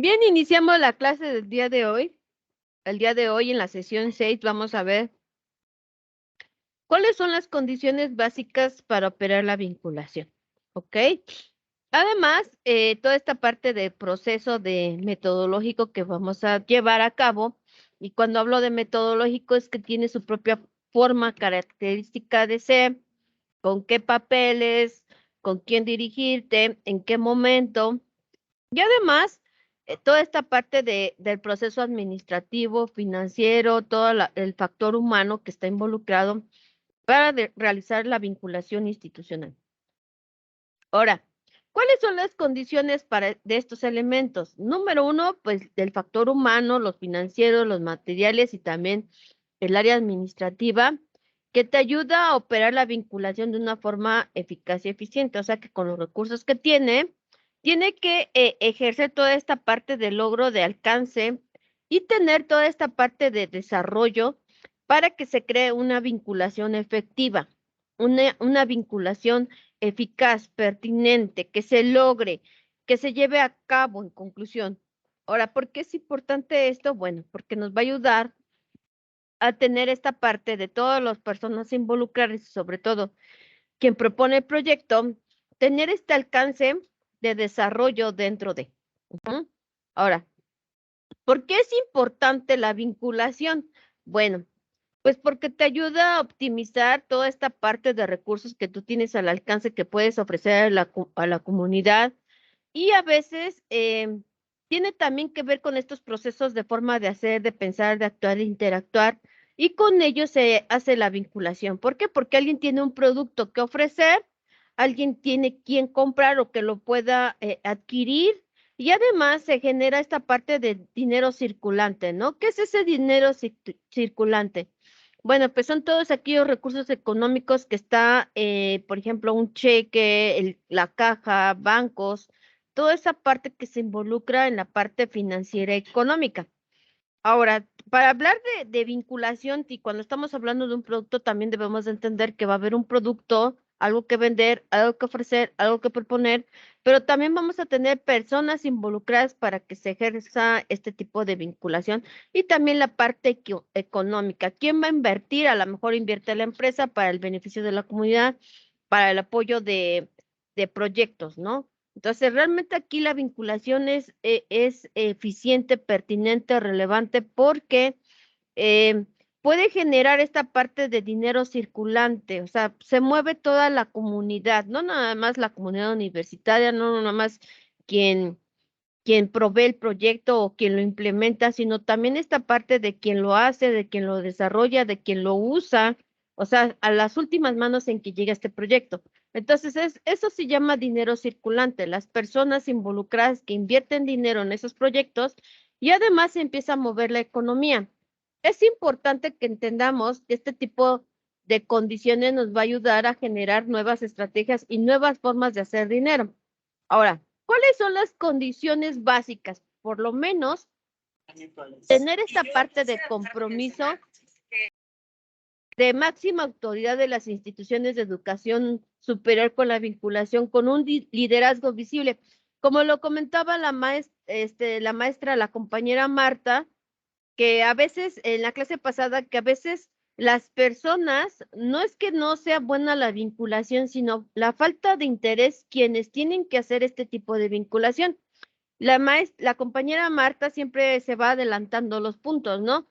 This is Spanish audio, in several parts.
Bien, iniciamos la clase del día de hoy. El día de hoy en la sesión 6 vamos a ver cuáles son las condiciones básicas para operar la vinculación. ¿Ok? Además, toda esta parte del proceso de metodológico que vamos a llevar a cabo, y cuando hablo de metodológico es que tiene su propia forma característica de ser, con qué papeles, con quién dirigirte, en qué momento. Y además, toda esta parte del proceso administrativo, financiero, todo el factor humano que está involucrado para realizar la vinculación institucional. Ahora, ¿cuáles son las condiciones de estos elementos? Número uno, pues del factor humano, los financieros, los materiales y también el área administrativa, que te ayuda a operar la vinculación de una forma eficaz y eficiente. O sea que con los recursos que tiene que ejercer toda esta parte de logro, de alcance y tener toda esta parte de desarrollo para que se cree una vinculación efectiva, una vinculación eficaz, pertinente, que se logre, que se lleve a cabo en conclusión. Ahora, ¿por qué es importante esto? Bueno, porque nos va a ayudar a tener esta parte de todas las personas involucradas y sobre todo quien propone el proyecto, tener este alcance de desarrollo dentro de. Ahora, ¿por qué es importante la vinculación? Bueno, pues porque te ayuda a optimizar toda esta parte de recursos que tú tienes al alcance que puedes ofrecer a la comunidad y a veces tiene también que ver con estos procesos de forma de hacer, de pensar, de actuar, de interactuar y con ello se hace la vinculación. ¿Por qué? Porque alguien tiene un producto que ofrecer, alguien tiene quien comprar o que lo pueda adquirir y además se genera esta parte de dinero circulante, ¿no? ¿Qué es ese dinero circulante? Bueno, pues son todos aquellos recursos económicos que está, por ejemplo, un cheque, la caja, bancos, toda esa parte que se involucra en la parte financiera económica. Ahora, para hablar de vinculación, y cuando estamos hablando de un producto, también debemos de entender que va a haber un producto, algo que vender, algo que ofrecer, algo que proponer, pero también vamos a tener personas involucradas para que se ejerza este tipo de vinculación y también la parte económica. ¿Quién va a invertir? A lo mejor invierte la empresa para el beneficio de la comunidad, para el apoyo de proyectos, ¿no? Entonces, realmente aquí la vinculación es eficiente, pertinente, relevante, porque eh, puede generar esta parte de dinero circulante, o sea, se mueve toda la comunidad, no nada más la comunidad universitaria, no nada más quien, quien provee el proyecto o quien lo implementa, sino también esta parte de quien lo hace, de quien lo desarrolla, de quien lo usa, o sea, a las últimas manos en que llega este proyecto. Entonces, eso se llama dinero circulante, las personas involucradas que invierten dinero en esos proyectos y además se empieza a mover la economía. Es importante que entendamos que este tipo de condiciones nos va a ayudar a generar nuevas estrategias y nuevas formas de hacer dinero. Ahora, ¿cuáles son las condiciones básicas? Por lo menos tener esta parte de compromiso de máxima autoridad de las instituciones de educación superior con la vinculación con un liderazgo visible. Como lo comentaba la maestra, la compañera Marta, que a veces en la clase pasada, que a veces las personas, no es que no sea buena la vinculación, sino la falta de interés quienes tienen que hacer este tipo de vinculación. La compañera Marta siempre se va adelantando los puntos, ¿no?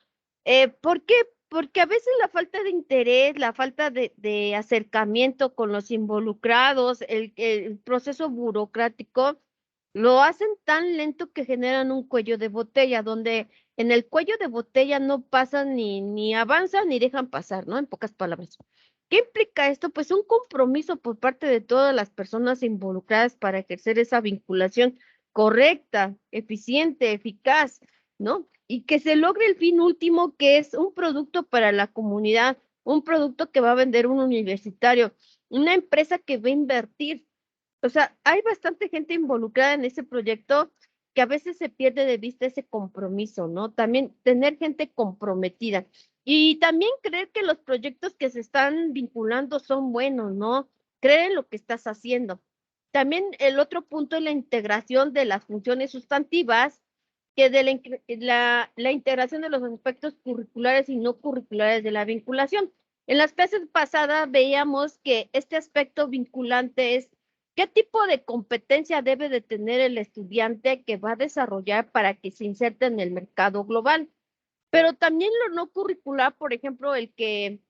¿Por qué? Porque a veces la falta de interés, la falta de acercamiento con los involucrados, el proceso burocrático, lo hacen tan lento que generan un cuello de botella, donde en el cuello de botella no pasan ni avanzan ni dejan pasar, ¿no? En pocas palabras. ¿Qué implica esto? Pues un compromiso por parte de todas las personas involucradas para ejercer esa vinculación correcta, eficiente, eficaz, ¿no? Y que se logre el fin último, que es un producto para la comunidad, un producto que va a vender un universitario, una empresa que va a invertir. O sea, hay bastante gente involucrada en ese proyecto que a veces se pierde de vista ese compromiso, ¿no? También tener gente comprometida y también creer que los proyectos que se están vinculando son buenos, ¿no? Creer en lo que estás haciendo. También el otro punto es la integración de las funciones sustantivas que de la integración de los aspectos curriculares y no curriculares de la vinculación. En las clases pasadas veíamos que este aspecto vinculante es qué tipo de competencia debe de tener el estudiante que va a desarrollar para que se inserte en el mercado global. Pero también lo no curricular, por ejemplo, el que,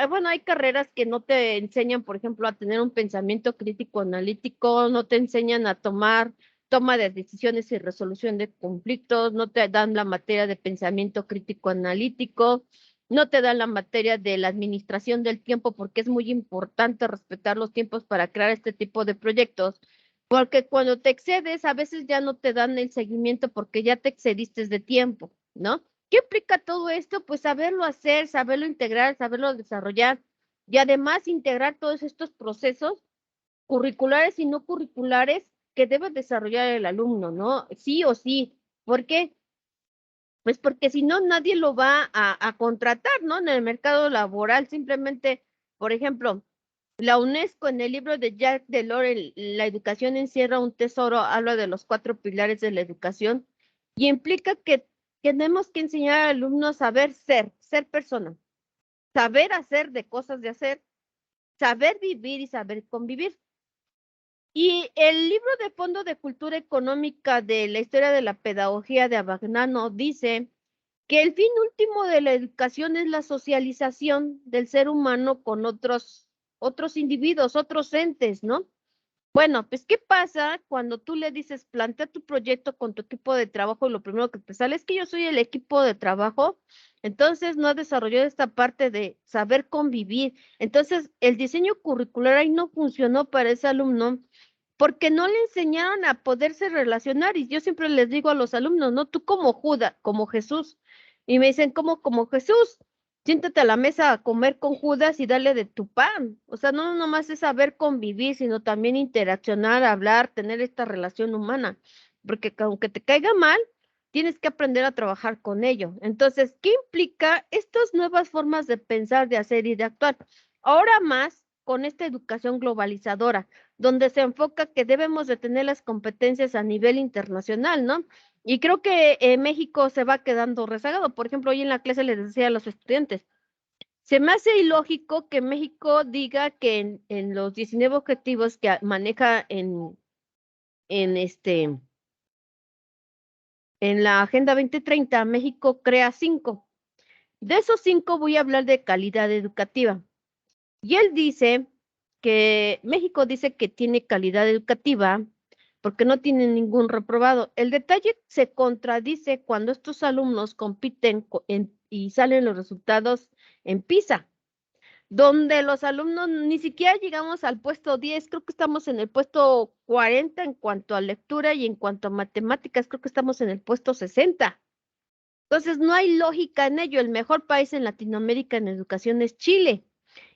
bueno, hay carreras que no te enseñan, por ejemplo, a tener un pensamiento crítico analítico, no te enseñan a toma de decisiones y resolución de conflictos, no te dan la materia de pensamiento crítico analítico, no te dan la materia de la administración del tiempo, porque es muy importante respetar los tiempos para crear este tipo de proyectos. Porque cuando te excedes, a veces ya no te dan el seguimiento porque ya te excediste de tiempo, ¿no? ¿Qué implica todo esto? Pues saberlo hacer, saberlo integrar, saberlo desarrollar y además integrar todos estos procesos curriculares y no curriculares que debe desarrollar el alumno, ¿no? Sí o sí. ¿Por qué? Pues porque si no, nadie lo va a contratar, ¿no? En el mercado laboral, simplemente, por ejemplo, la UNESCO en el libro de Jacques Delors, La educación encierra un tesoro, habla de los 4 pilares de la educación y implica que tenemos que enseñar al alumno a saber ser persona, saber hacer de cosas de hacer, saber vivir y saber convivir. Y el libro de fondo de cultura económica de la historia de la pedagogía de Abagnano dice que el fin último de la educación es la socialización del ser humano con otros individuos, otros entes, ¿no? Bueno, pues, ¿qué pasa cuando tú le dices, plantea tu proyecto con tu equipo de trabajo y lo primero que te sale es que yo soy el equipo de trabajo? Entonces no has desarrollado esta parte de saber convivir. Entonces, el diseño curricular ahí no funcionó para ese alumno porque no le enseñaron a poderse relacionar. Y yo siempre les digo a los alumnos, ¿no? Tú como Judas, como Jesús. Y me dicen, ¿cómo como Jesús? Siéntate a la mesa a comer con Judas y dale de tu pan. O sea, no nomás es saber convivir, sino también interaccionar, hablar, tener esta relación humana. Porque aunque te caiga mal, tienes que aprender a trabajar con ello. Entonces, ¿qué implica estas nuevas formas de pensar, de hacer y de actuar? Ahora más con esta educación globalizadora, donde se enfoca que debemos de tener las competencias a nivel internacional, ¿no? Y creo que México se va quedando rezagado. Por ejemplo, hoy en la clase les decía a los estudiantes, se me hace ilógico que México diga que en los 19 objetivos que maneja en en la Agenda 2030, México crea 5. De esos 5 voy a hablar de calidad educativa. Y él dice que México dice que tiene calidad educativa porque no tiene ningún reprobado. El detalle se contradice cuando estos alumnos compiten y salen los resultados en PISA, donde los alumnos ni siquiera llegamos al puesto 10, creo que estamos en el puesto 40 en cuanto a lectura y en cuanto a matemáticas, creo que estamos en el puesto 60. Entonces, no hay lógica en ello. El mejor país en Latinoamérica en educación es Chile.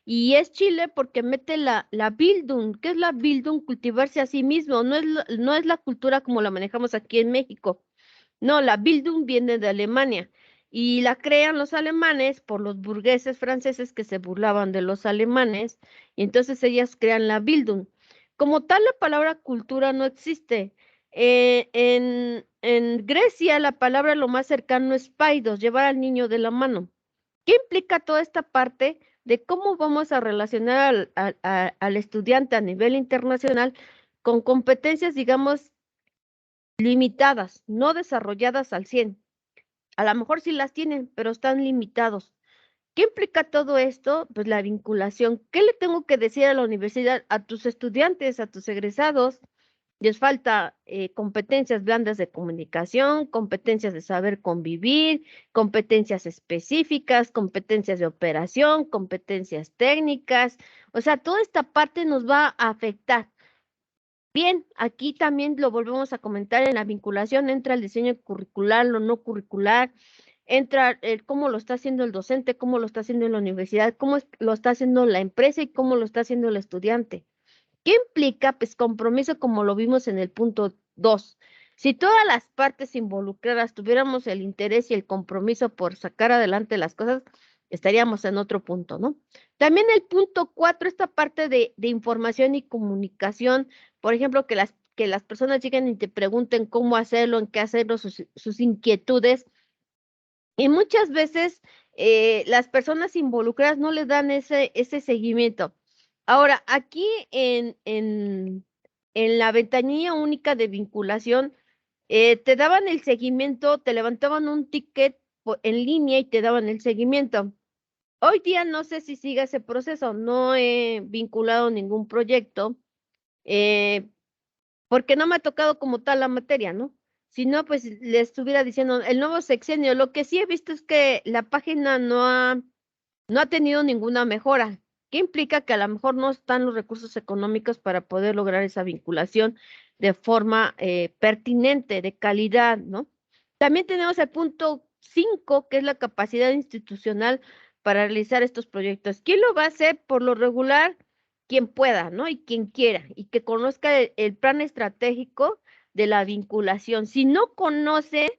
Y es Chile porque mete la Bildung. ¿Qué es la Bildung? Cultivarse a sí mismo. No es la cultura como la manejamos aquí en México. No, la Bildung viene de Alemania y la crean los alemanes por los burgueses franceses que se burlaban de los alemanes y entonces ellas crean la Bildung. Como tal, la palabra cultura no existe. En Grecia la palabra lo más cercano es paidos, llevar al niño de la mano. ¿Qué implica toda esta parte de cómo vamos a relacionar al estudiante a nivel internacional con competencias, digamos, limitadas, no desarrolladas al 100? A lo mejor sí las tienen, pero están limitados. ¿Qué implica todo esto? Pues la vinculación. ¿Qué le tengo que decir a la universidad, a tus estudiantes, a tus egresados? Les falta competencias blandas de comunicación, competencias de saber convivir, competencias específicas, competencias de operación, competencias técnicas. O sea, toda esta parte nos va a afectar. Bien, aquí también lo volvemos a comentar en la vinculación, entra el diseño curricular, lo no curricular, entra el cómo lo está haciendo el docente, cómo lo está haciendo la universidad, lo está haciendo la empresa y cómo lo está haciendo el estudiante. ¿Qué implica? Pues compromiso como lo vimos en el punto 2. Si todas las partes involucradas tuviéramos el interés y el compromiso por sacar adelante las cosas, estaríamos en otro punto, ¿no? También el punto 4, esta parte de información y comunicación, por ejemplo, que que las personas lleguen y te pregunten cómo hacerlo, en qué hacerlo, sus inquietudes. Y muchas veces las personas involucradas no le dan ese seguimiento. Ahora, aquí en la ventanilla única de vinculación, te daban el seguimiento, te levantaban un ticket en línea y te daban el seguimiento. Hoy día no sé si sigue ese proceso, no he vinculado ningún proyecto, eh, porque no me ha tocado como tal la materia, ¿no? Si no, pues le estuviera diciendo el nuevo sexenio. Lo que sí he visto es que la página no ha tenido ninguna mejora, que implica que a lo mejor no están los recursos económicos para poder lograr esa vinculación de forma pertinente, de calidad, ¿no? También tenemos el punto 5, que es la capacidad institucional para realizar estos proyectos. ¿Quién lo va a hacer? Por lo regular, quien pueda, ¿no? Y quien quiera, y que conozca el plan estratégico de la vinculación. Si no conoce,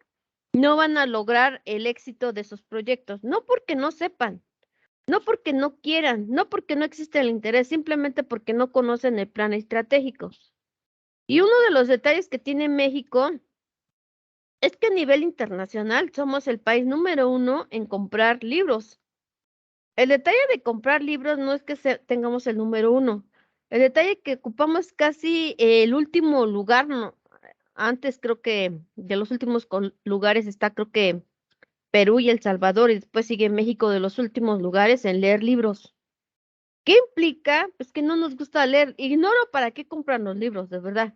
no van a lograr el éxito de esos proyectos, no porque no sepan, no porque no quieran, no porque no existe el interés, simplemente porque no conocen el plan estratégico. Y uno de los detalles que tiene México es que a nivel internacional somos el país número 1 en comprar libros. El detalle de comprar libros no es que tengamos el número 1. El detalle que ocupamos casi el último lugar, no, antes creo que de los últimos lugares está creo que Perú y El Salvador, y después sigue México de los últimos lugares en leer libros. ¿Qué implica? Pues que no nos gusta leer. Ignoro para qué compran los libros, de verdad.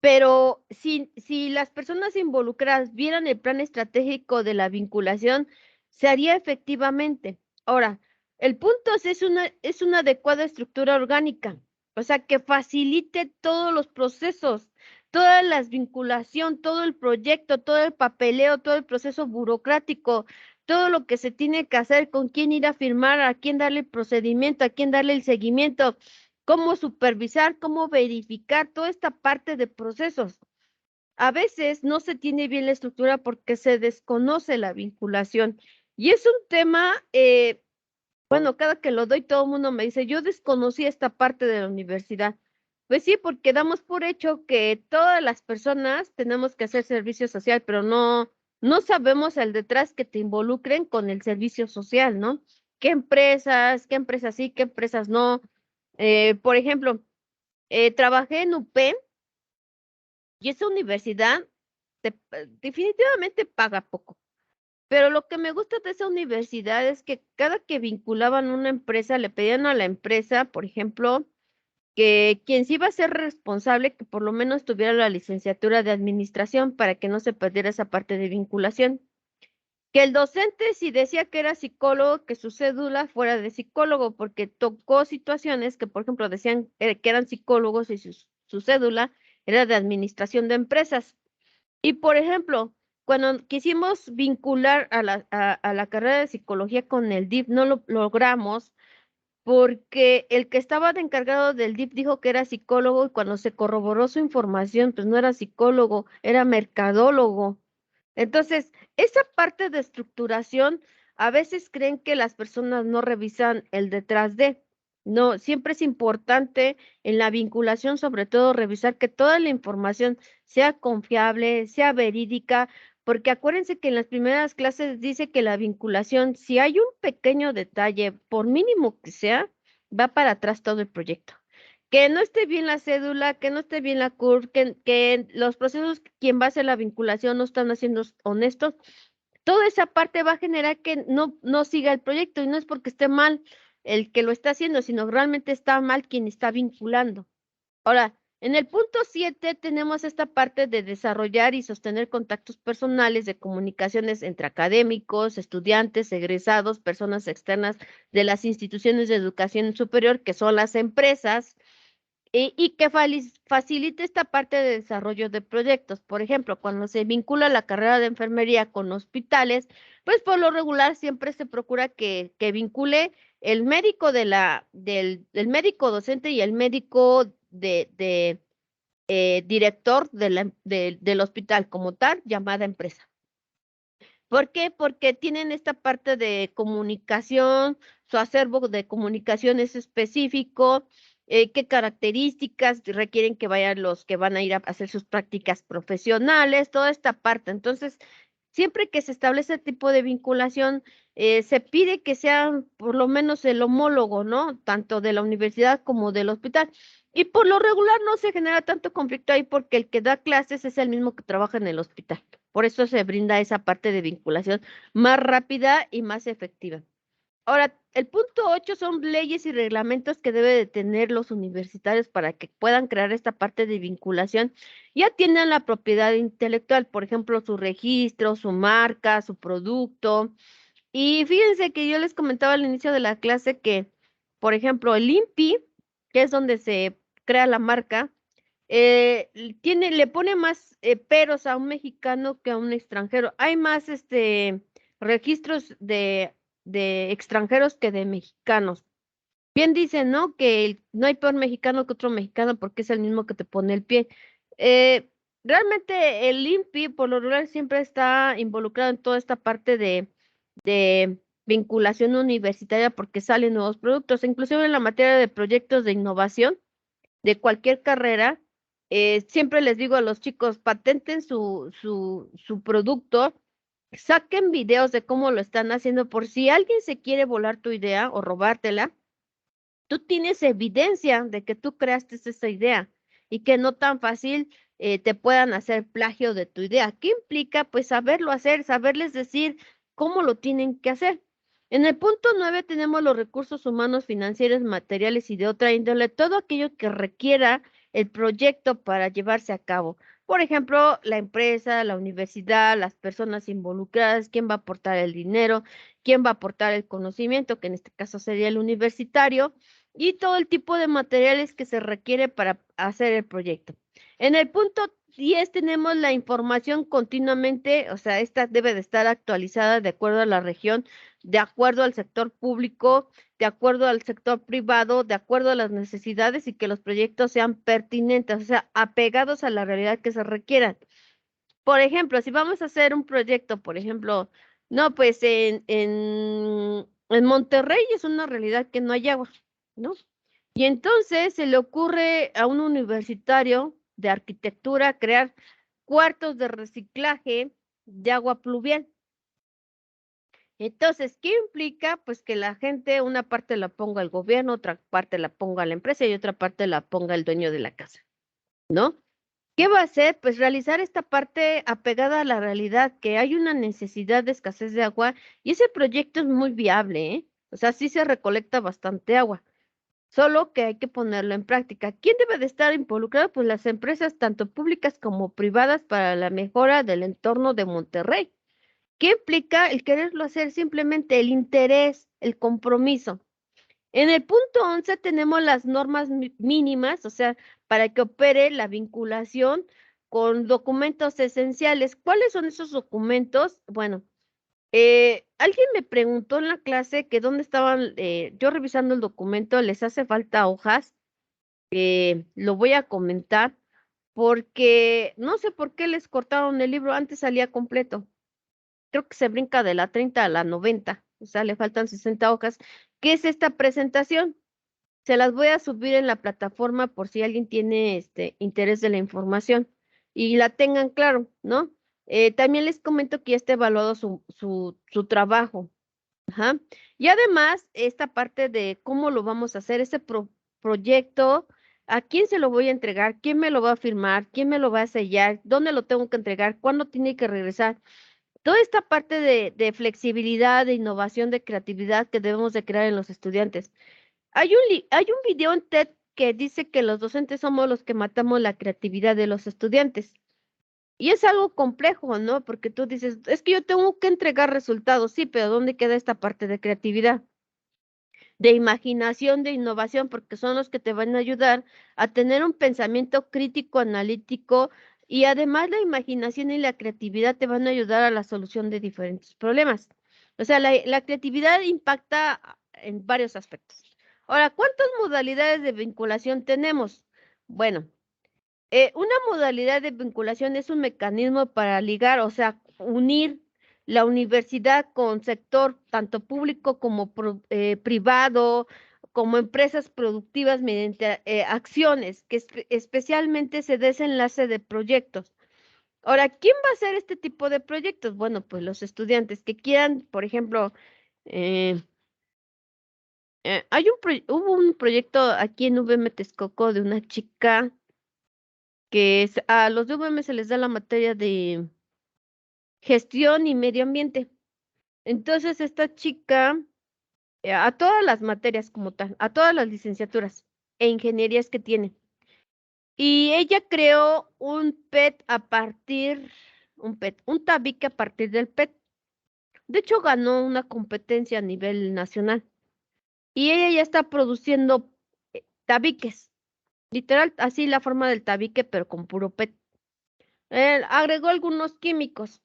Pero si las personas involucradas vieran el plan estratégico de la vinculación, se haría efectivamente. Ahora, el punto es una adecuada estructura orgánica, o sea, que facilite todos los procesos, toda la vinculación, todo el proyecto, todo el papeleo, todo el proceso burocrático, todo lo que se tiene que hacer, con quién ir a firmar, a quién darle el procedimiento, a quién darle el seguimiento, cómo supervisar, cómo verificar toda esta parte de procesos. A veces no se tiene bien la estructura porque se desconoce la vinculación. Y es un tema, bueno, cada que lo doy todo el mundo me dice, yo desconocí esta parte de la universidad. Pues sí, porque damos por hecho que todas las personas tenemos que hacer servicio social, pero no sabemos el detrás que te involucren con el servicio social, ¿no? Qué empresas sí, qué empresas no? Por ejemplo, trabajé en UP y esa universidad definitivamente paga poco. Pero lo que me gusta de esa universidad es que cada que vinculaban una empresa, le pedían a la empresa, por ejemplo, que quien sí iba a ser responsable, que por lo menos tuviera la licenciatura de administración para que no se perdiera esa parte de vinculación. Que el docente, si decía que era psicólogo, que su cédula fuera de psicólogo, porque tocó situaciones que, por ejemplo, decían que eran psicólogos y su cédula era de administración de empresas. Y, por ejemplo, cuando quisimos vincular a la carrera de psicología con el DIP, no lo logramos porque el que estaba de encargado del DIP dijo que era psicólogo y cuando se corroboró su información, pues no era psicólogo, era mercadólogo. Entonces, esa parte de estructuración, a veces creen que las personas no revisan el detrás de. No, siempre es importante en la vinculación, sobre todo, revisar que toda la información sea confiable, sea verídica, porque acuérdense que en las primeras clases dice que la vinculación, si hay un pequeño detalle, por mínimo que sea, va para atrás todo el proyecto. Que no esté bien la cédula, que no esté bien la CURP, que los procesos, quien va a hacer la vinculación no están haciendo honestos, toda esa parte va a generar que no siga el proyecto y no es porque esté mal el que lo está haciendo, sino realmente está mal quien está vinculando. Ahora, en el punto 7 tenemos esta parte de desarrollar y sostener contactos personales de comunicaciones entre académicos, estudiantes, egresados, personas externas de las instituciones de educación superior, que son las empresas, y que facilite esta parte de desarrollo de proyectos. Por ejemplo, cuando se vincula la carrera de enfermería con hospitales, pues por lo regular siempre se procura que vincule el médico del médico docente y el médico director del hospital como tal, llamada empresa. ¿Por qué? Porque tienen esta parte de comunicación, su acervo de comunicación es específico, qué características requieren que vayan los que van a ir a hacer sus prácticas profesionales, toda esta parte. Entonces, siempre que se establece tipo de vinculación, se pide que sea por lo menos el homólogo, ¿no? Tanto de la universidad como del hospital. Y por lo regular no se genera tanto conflicto ahí porque el que da clases es el mismo que trabaja en el hospital. Por eso se brinda esa parte de vinculación más rápida y más efectiva. Ahora, el punto 8 son leyes y reglamentos que deben de tener los universitarios para que puedan crear esta parte de vinculación y atiendan la propiedad intelectual, por ejemplo, su registro, su marca, su producto. Y fíjense que yo les comentaba al inicio de la clase que, por ejemplo, el INPI, que es donde se crea la marca, le pone más peros a un mexicano que a un extranjero. Hay más registros de extranjeros que de mexicanos. Bien dicen, ¿no? Que no hay peor mexicano que otro mexicano porque es el mismo que te pone el pie. Eh, Realmente el INPI por lo regular siempre está involucrado en toda esta parte de vinculación universitaria porque salen nuevos productos, inclusive en la materia de proyectos de innovación de cualquier carrera. Siempre les digo a los chicos, patenten su producto, saquen videos de cómo lo están haciendo por si alguien se quiere volar tu idea o robártela, tú tienes evidencia de que tú creaste esa idea y que no tan fácil te puedan hacer plagio de tu idea. ¿Qué implica? Pues saberlo hacer, saberles decir cómo lo tienen que hacer. En el punto 9 tenemos los recursos humanos, financieros, materiales y de otra índole, todo aquello que requiera el proyecto para llevarse a cabo. Por ejemplo, la empresa, la universidad, las personas involucradas, quién va a aportar el dinero, quién va a aportar el conocimiento, que en este caso sería el universitario, y todo el tipo de materiales que se requiere para hacer el proyecto. En el punto 10 tenemos la información continuamente, o sea, esta debe de estar actualizada de acuerdo a la región, de acuerdo al sector público, de acuerdo al sector privado, de acuerdo a las necesidades y que los proyectos sean pertinentes, o sea, apegados a la realidad que se requieran. Por ejemplo, si vamos a hacer un proyecto, por ejemplo, no, pues en Monterrey es una realidad que no hay agua, ¿no? Y entonces se le ocurre a un universitario de arquitectura crear cuartos de reciclaje de agua pluvial. Entonces, ¿qué implica? Pues que la gente, una parte la ponga el gobierno, otra parte la ponga la empresa y otra parte la ponga el dueño de la casa, ¿no? ¿Qué va a hacer? Pues realizar esta parte apegada a la realidad, que hay una necesidad de escasez de agua y ese proyecto es muy viable, ¿eh? O sea, sí se recolecta bastante agua, solo que hay que ponerlo en práctica. ¿Quién debe de estar involucrado? Pues las empresas, tanto públicas como privadas, para la mejora del entorno de Monterrey. ¿Qué implica el quererlo hacer? Simplemente el interés, el compromiso. En el punto 11 tenemos las normas mínimas, o sea, para que opere la vinculación con documentos esenciales. ¿Cuáles son esos documentos? Bueno, alguien me preguntó en la clase que dónde estaban, yo revisando el documento, les hace falta hojas, lo voy a comentar, porque no sé por qué les cortaron el libro, antes salía completo. Creo que se brinca de la 30 a la 90, o sea, le faltan 60 hojas. ¿Qué es esta presentación? Se las voy a subir en la plataforma por si alguien tiene interés de la información y la tengan claro, ¿no? También les comento que ya está evaluado su trabajo. Ajá. Y además, esta parte de cómo lo vamos a hacer, ese proyecto, a quién se lo voy a entregar, quién me lo va a firmar, quién me lo va a sellar, dónde lo tengo que entregar, cuándo tiene que regresar. Toda esta parte de flexibilidad, de innovación, de creatividad que debemos de crear en los estudiantes. Hay un video en TED que dice que los docentes somos los que matamos la creatividad de los estudiantes. Y es algo complejo, ¿no? Porque tú dices, es que yo tengo que entregar resultados, sí, pero ¿dónde queda esta parte de creatividad? De imaginación, de innovación, porque son los que te van a ayudar a tener un pensamiento crítico, analítico, y además la imaginación y la creatividad te van a ayudar a la solución de diferentes problemas. O sea, la creatividad impacta en varios aspectos. Ahora, ¿cuántas modalidades de vinculación tenemos? Bueno, una modalidad de vinculación es un mecanismo para ligar, o sea, unir la universidad con sector tanto público como privado, como empresas productivas mediante acciones, que especialmente se desenlace de proyectos. Ahora, ¿quién va a hacer este tipo de proyectos? Bueno, pues los estudiantes que quieran, por ejemplo, eh, hubo un proyecto aquí en UVM Texcoco de una chica que a los de UVM se les da la materia de gestión y medio ambiente. Entonces, esta chica, a todas las materias como tal, a todas las licenciaturas e ingenierías que tiene. Y ella creó un PET un tabique a partir del PET. De hecho, ganó una competencia a nivel nacional. Y ella ya está produciendo tabiques. Literal, así la forma del tabique, pero con puro PET. Agregó algunos químicos.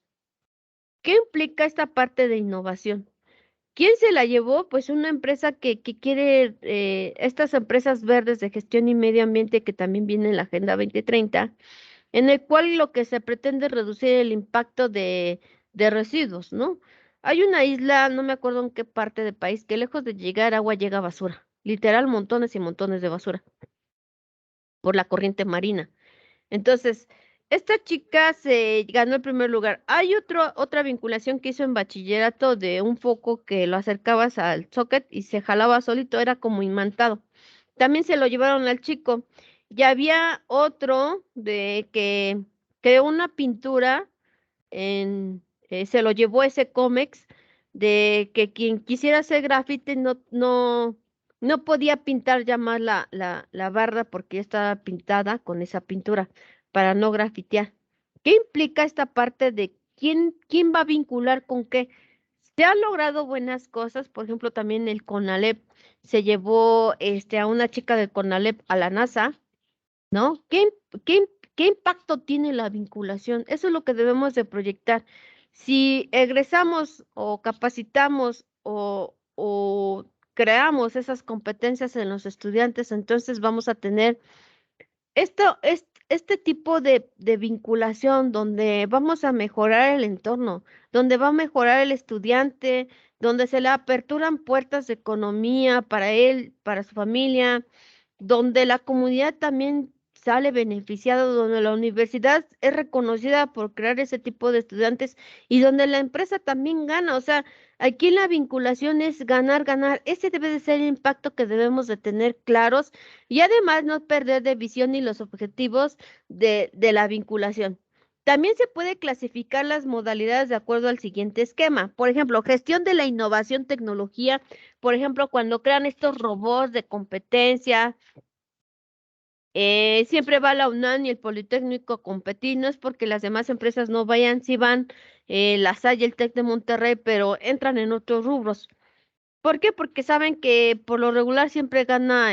¿Qué implica esta parte de innovación? ¿Quién se la llevó? Pues una empresa que quiere, estas empresas verdes de gestión y medio ambiente que también viene en la Agenda 2030, en el cual lo que se pretende es reducir el impacto de residuos, ¿no? Hay una isla, no me acuerdo en qué parte del país, que lejos de llegar agua llega basura, literal montones y montones de basura por la corriente marina. Entonces, esta chica se ganó el primer lugar. Hay otra vinculación que hizo en bachillerato de un foco que lo acercabas al socket y se jalaba solito, era como imantado. También se lo llevaron al chico. Y había otro de que creó una pintura se lo llevó ese cómex de que quien quisiera hacer grafite no podía pintar ya más la barra porque ya estaba pintada con esa pintura para no grafitear. ¿Qué implica esta parte de quién va a vincular con qué? Se han logrado buenas cosas, por ejemplo, también el CONALEP se llevó a una chica del CONALEP a la NASA, ¿no? Qué, qué impacto tiene la vinculación? Eso es lo que debemos de proyectar. Si egresamos o capacitamos o creamos esas competencias en los estudiantes, entonces vamos a tener este tipo de vinculación donde vamos a mejorar el entorno, donde va a mejorar el estudiante, donde se le aperturan puertas de economía para él, para su familia, donde la comunidad también sale beneficiada, donde la universidad es reconocida por crear ese tipo de estudiantes y donde la empresa también gana. O sea, aquí la vinculación es ganar, ganar. Ese debe de ser el impacto que debemos de tener claros y además no perder de visión ni los objetivos de la vinculación. También se puede clasificar las modalidades de acuerdo al siguiente esquema. Por ejemplo, gestión de la innovación, tecnología. Por ejemplo, cuando crean estos robots de competencia, siempre va la UNAM y el Politécnico a competir, no es porque las demás empresas no vayan, sí van, la Salle, el TEC de Monterrey, pero entran en otros rubros. ¿Por qué? Porque saben que por lo regular siempre gana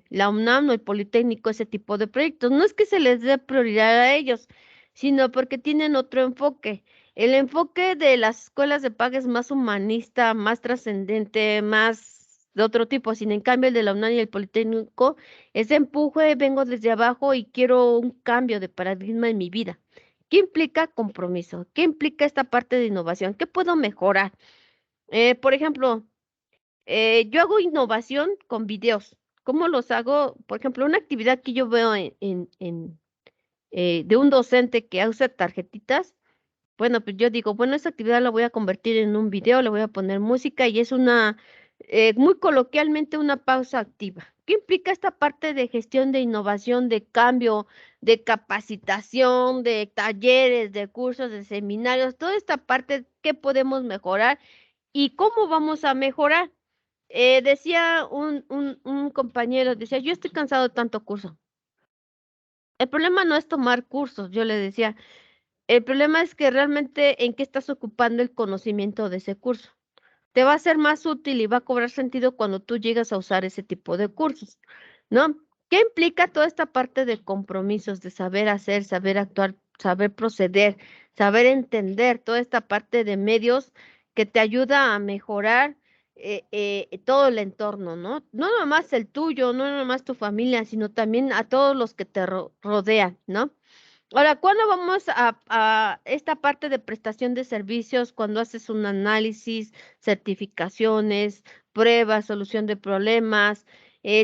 la UNAM o el Politécnico ese tipo de proyectos. No es que se les dé prioridad a ellos, sino porque tienen otro enfoque. El enfoque de las escuelas de paga es más humanista, más trascendente, más de otro tipo. Sin en cambio, el de la UNAM y el Politécnico es empuje, vengo desde abajo y quiero un cambio de paradigma en mi vida. ¿Qué implica compromiso? ¿Qué implica esta parte de innovación? ¿Qué puedo mejorar? Por ejemplo, yo hago innovación con videos. ¿Cómo los hago? Por ejemplo, una actividad que yo veo de un docente que usa tarjetitas. Bueno, pues yo digo, bueno, esa actividad la voy a convertir en un video, le voy a poner música y es muy coloquialmente una pausa activa. ¿Qué implica esta parte de gestión de innovación, de cambio, de capacitación, de talleres, de cursos, de seminarios? Toda esta parte, ¿qué podemos mejorar y cómo vamos a mejorar? Decía un compañero, decía, yo estoy cansado de tanto curso. El problema no es tomar cursos, yo le decía, el problema es que realmente en qué estás ocupando el conocimiento de ese curso. Te va a ser más útil y va a cobrar sentido cuando tú llegas a usar ese tipo de cursos, ¿no? ¿Qué implica toda esta parte de compromisos, de saber hacer, saber actuar, saber proceder, saber entender toda esta parte de medios que te ayuda a mejorar todo el entorno, ¿no? No nomás el tuyo, no nomás tu familia, sino también a todos los que te rodean, ¿no? Ahora, ¿cuándo vamos a esta parte de prestación de servicios? Cuando haces un análisis, certificaciones, pruebas, solución de problemas,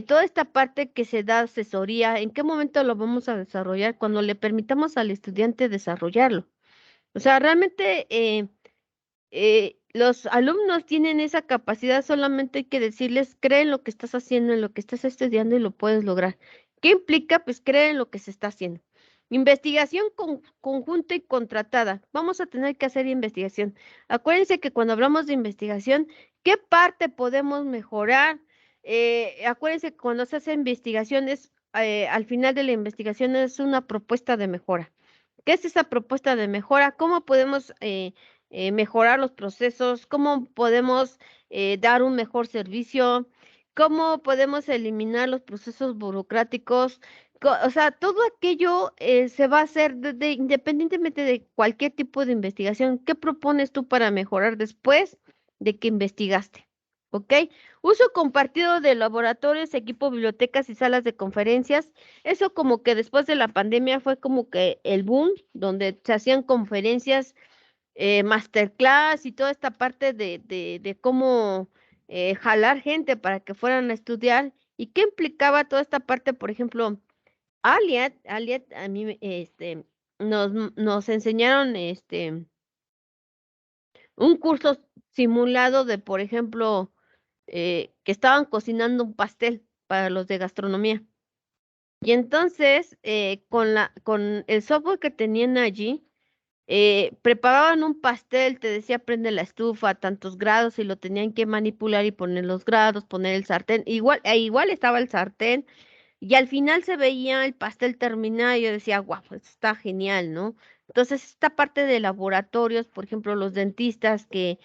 toda esta parte que se da asesoría, ¿en qué momento lo vamos a desarrollar? Cuando le permitamos al estudiante desarrollarlo. O sea, realmente los alumnos tienen esa capacidad, solamente hay que decirles, cree en lo que estás haciendo, en lo que estás estudiando y lo puedes lograr. ¿Qué implica? Pues cree en lo que se está haciendo. Investigación conjunta y contratada. Vamos a tener que hacer investigación. Acuérdense que cuando hablamos de investigación, ¿qué parte podemos mejorar? Acuérdense que cuando se hace investigación es, al final de la investigación es una propuesta de mejora. ¿Qué es esa propuesta de mejora? ¿Cómo podemos mejorar los procesos? ¿Cómo podemos dar un mejor servicio? ¿Cómo podemos eliminar los procesos burocráticos? O sea, todo aquello se va a hacer independientemente de cualquier tipo de investigación. ¿Qué propones tú para mejorar después de que investigaste? ¿Ok? Uso compartido de laboratorios, equipo, bibliotecas y salas de conferencias. Eso como que después de la pandemia fue como que el boom, donde se hacían conferencias, masterclass y toda esta parte de cómo jalar gente para que fueran a estudiar. ¿Y qué implicaba toda esta parte? Por ejemplo, Aliat, a mí, nos enseñaron, un curso simulado de, por ejemplo, que estaban cocinando un pastel para los de gastronomía. Y entonces, con el software que tenían allí, preparaban un pastel, te decía prende la estufa a tantos grados y lo tenían que manipular y poner los grados, poner el sartén. Igual estaba el sartén y al final se veía el pastel terminado y yo decía, guau, pues está genial, ¿no? Entonces, esta parte de laboratorios, por ejemplo, los dentistas que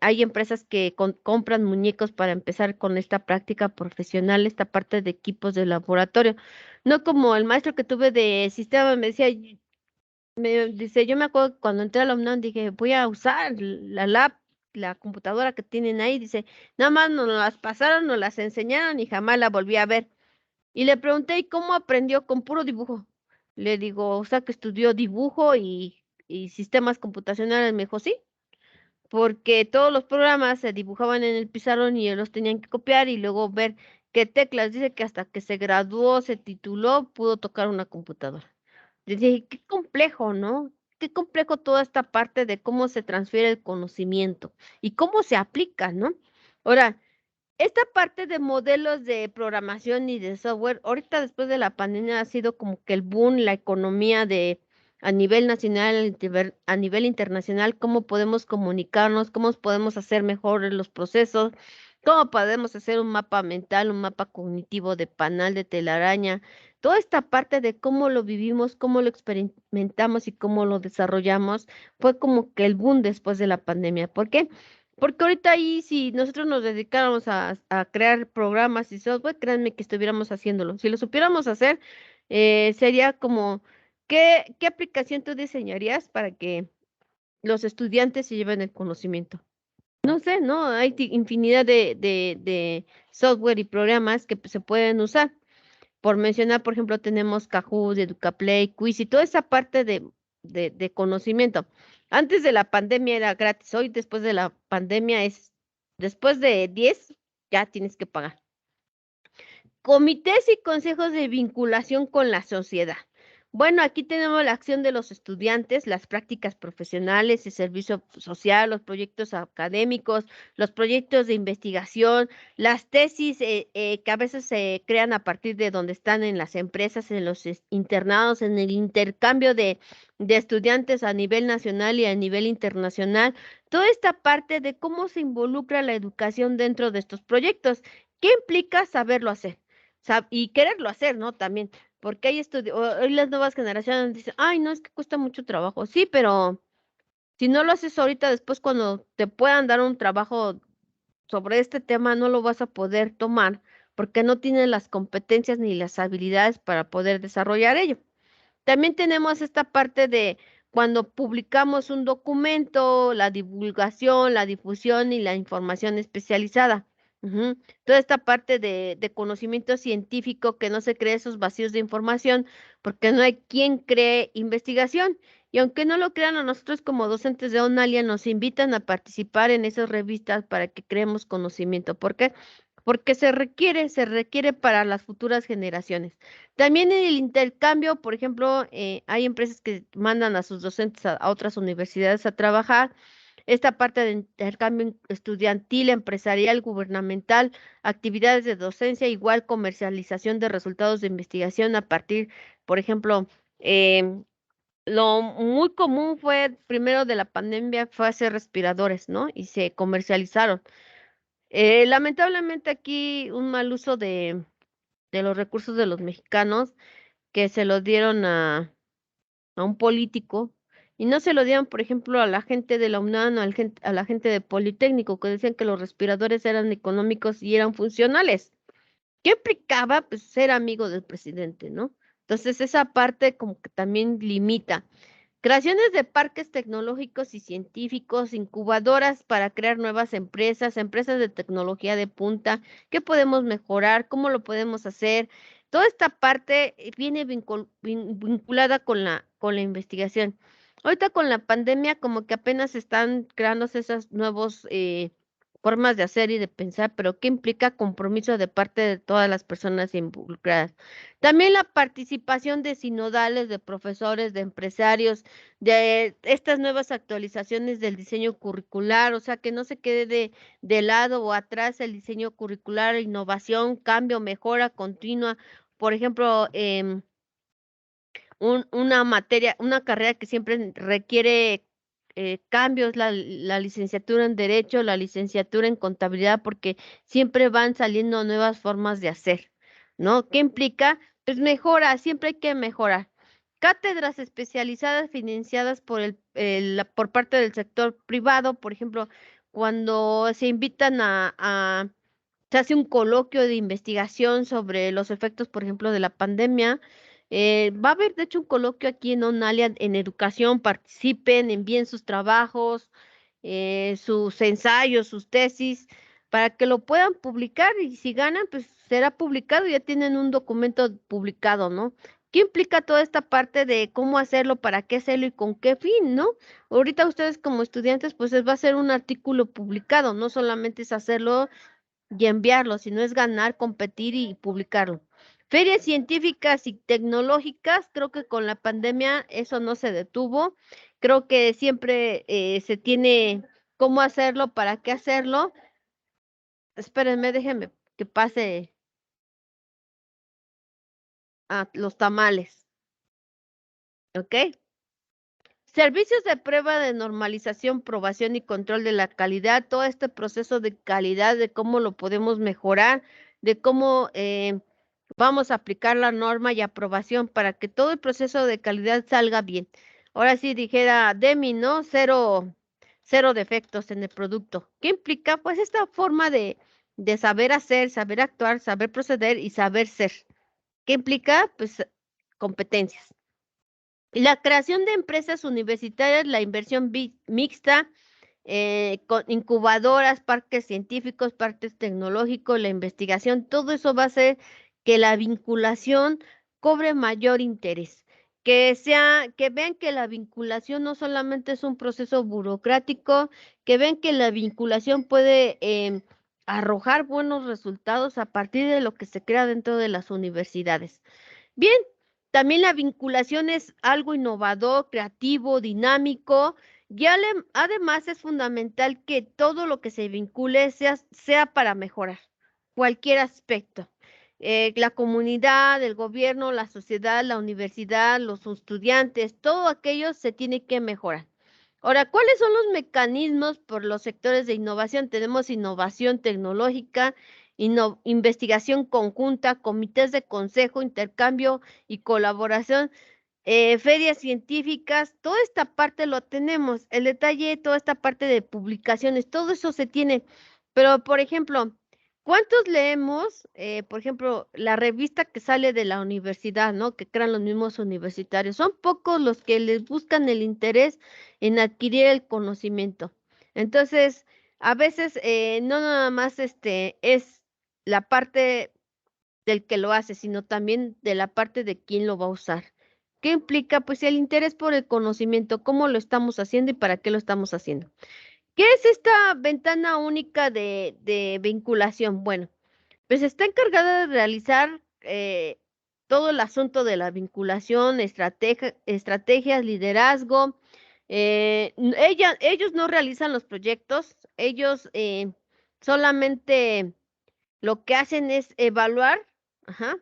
hay empresas que compran muñecos para empezar con esta práctica profesional, esta parte de equipos de laboratorio. No como el maestro que tuve de sistema me decía, dice, yo me acuerdo que cuando entré a la UNAM dije, voy a usar la la computadora que tienen ahí. Dice, nada más nos las pasaron, nos las enseñaron y jamás la volví a ver. Y le pregunté, ¿y cómo aprendió con puro dibujo? Le digo, o sea, que estudió dibujo y sistemas computacionales. Me dijo, sí, porque todos los programas se dibujaban en el pizarrón y ellos los tenían que copiar y luego ver qué teclas. Dice que hasta que se graduó, se tituló, pudo tocar una computadora. Yo dije, qué complejo, ¿no? Qué complejo toda esta parte de cómo se transfiere el conocimiento y cómo se aplica, ¿no? Ahora, esta parte de modelos de programación y de software, ahorita después de la pandemia ha sido como que el boom, la economía de a nivel nacional, a nivel internacional, cómo podemos comunicarnos, cómo podemos hacer mejor los procesos, cómo podemos hacer un mapa mental, un mapa cognitivo de panal de telaraña, toda esta parte de cómo lo vivimos, cómo lo experimentamos y cómo lo desarrollamos, fue como que el boom después de la pandemia. ¿Por qué? Porque ahorita ahí, si nosotros nos dedicáramos a crear programas y software, créanme que estuviéramos haciéndolo. Si lo supiéramos hacer, sería como, ¿qué aplicación tú diseñarías para que los estudiantes se lleven el conocimiento? No sé, ¿no? Hay infinidad de software y programas que pues, se pueden usar. Por mencionar, por ejemplo, tenemos Kahoot, Educaplay, Quiz y toda esa parte de conocimiento. Antes de la pandemia era gratis, hoy después de la pandemia después de 10 ya tienes que pagar. Comités y consejos de vinculación con la sociedad. Bueno, aquí tenemos la acción de los estudiantes, las prácticas profesionales, el servicio social, los proyectos académicos, los proyectos de investigación, las tesis que a veces se crean a partir de donde están en las empresas, en los internados, en el intercambio de estudiantes a nivel nacional y a nivel internacional. Toda esta parte de cómo se involucra la educación dentro de estos proyectos. ¿Qué implica saberlo hacer? Y quererlo hacer, ¿no? También, porque hay hoy las nuevas generaciones dicen, ay, no, es que cuesta mucho trabajo. Sí, pero si no lo haces ahorita, después cuando te puedan dar un trabajo sobre este tema, no lo vas a poder tomar porque no tienes las competencias ni las habilidades para poder desarrollar ello. También tenemos esta parte de cuando publicamos un documento, la divulgación, la difusión y la información especializada. Ujú. Toda esta parte de conocimiento científico, que no se cree esos vacíos de información, porque no hay quien cree investigación. Y aunque no lo crean, a nosotros como docentes de Onalia nos invitan a participar en esas revistas para que creemos conocimiento. ¿Por qué? Porque se requiere para las futuras generaciones. También en el intercambio, por ejemplo, hay empresas que mandan a sus docentes a otras universidades a trabajar. Esta parte de intercambio estudiantil, empresarial, gubernamental, actividades de docencia, igual comercialización de resultados de investigación a partir, por ejemplo, em, lo muy común fue primero de la pandemia fue hacer respiradores, ¿no? Y se comercializaron. Lamentablemente aquí un mal uso de los recursos de los mexicanos que se los dieron a un político y no se lo dieron, por ejemplo, a la gente de la UNAM o a la gente de Politécnico, que decían que los respiradores eran económicos y eran funcionales. ¿Qué implicaba? Pues ser amigo del presidente, ¿no? Entonces esa parte como que también limita. Creaciones de parques tecnológicos y científicos, incubadoras para crear nuevas empresas, empresas de tecnología de punta, ¿qué podemos mejorar? ¿Cómo lo podemos hacer? Toda esta parte viene vinculada con la investigación. Ahorita con la pandemia, como que apenas están creándose esas nuevas formas de hacer y de pensar, pero ¿qué implica compromiso de parte de todas las personas involucradas? También la participación de sinodales, de profesores, de empresarios, de estas nuevas actualizaciones del diseño curricular, o sea, que no se quede de lado o atrás el diseño curricular, innovación, cambio, mejora continua. Por ejemplo, una materia, una carrera que siempre requiere cambios, la licenciatura en Derecho, la licenciatura en Contabilidad, porque siempre van saliendo nuevas formas de hacer, ¿no? ¿Qué implica? Pues mejora, siempre hay que mejorar. Cátedras especializadas financiadas por por parte del sector privado, por ejemplo, cuando se invitan se hace un coloquio de investigación sobre los efectos, por ejemplo, de la pandemia. Va a haber, de hecho, un coloquio aquí en Onalia en educación. Participen, envíen sus trabajos, sus ensayos, sus tesis, para que lo puedan publicar y si ganan, pues será publicado, ya tienen un documento publicado, ¿no? ¿Qué implica toda esta parte de cómo hacerlo, para qué hacerlo y con qué fin, ¿no? Ahorita ustedes como estudiantes, pues va a ser un artículo publicado, no solamente es hacerlo y enviarlo, sino es ganar, competir y publicarlo. Ferias científicas y tecnológicas, creo que con la pandemia eso no se detuvo. Creo que siempre se tiene cómo hacerlo, para qué hacerlo. Espérenme, déjenme que pase a los tamales, ¿ok? Servicios de prueba de normalización, probación y control de la calidad, todo este proceso de calidad, de cómo lo podemos mejorar, de cómo vamos a aplicar la norma y aprobación para que todo el proceso de calidad salga bien. Ahora sí dijera Demi, ¿no? Cero defectos en el producto. ¿Qué implica? Pues esta forma de saber hacer, saber actuar, saber proceder y saber ser. ¿Qué implica? Pues competencias. La creación de empresas universitarias, la inversión mixta, con incubadoras, parques científicos, parques tecnológicos, la investigación, todo eso va a hacer que la vinculación cobre mayor interés. Que vean que la vinculación no solamente es un proceso burocrático, que vean que la vinculación puede arrojar buenos resultados a partir de lo que se crea dentro de las universidades. Bien, también la vinculación es algo innovador, creativo, dinámico, y además es fundamental que todo lo que se vincule sea para mejorar cualquier aspecto. La comunidad, el gobierno, la sociedad, la universidad, los estudiantes, todo aquello se tiene que mejorar. Ahora, ¿cuáles son los mecanismos por los sectores de innovación? Tenemos innovación tecnológica, investigación conjunta, comités de consejo, intercambio y colaboración, ferias científicas, toda esta parte lo tenemos. El detalle, toda esta parte de publicaciones, todo eso se tiene. Pero, por ejemplo, ¿cuántos leemos, por ejemplo, la revista que sale de la universidad, ¿no? Que crean los mismos universitarios? Son pocos los que les buscan el interés en adquirir el conocimiento. Entonces, a veces no nada más es la parte del que lo hace, sino también de la parte de quién lo va a usar. ¿Qué implica? Pues el interés por el conocimiento, cómo lo estamos haciendo y para qué lo estamos haciendo. ¿Qué es esta ventana única de vinculación? Bueno, pues está encargada de realizar todo el asunto de la vinculación, estrategias, liderazgo. Ellos no realizan los proyectos, ellos solamente lo que hacen es evaluar, ajá,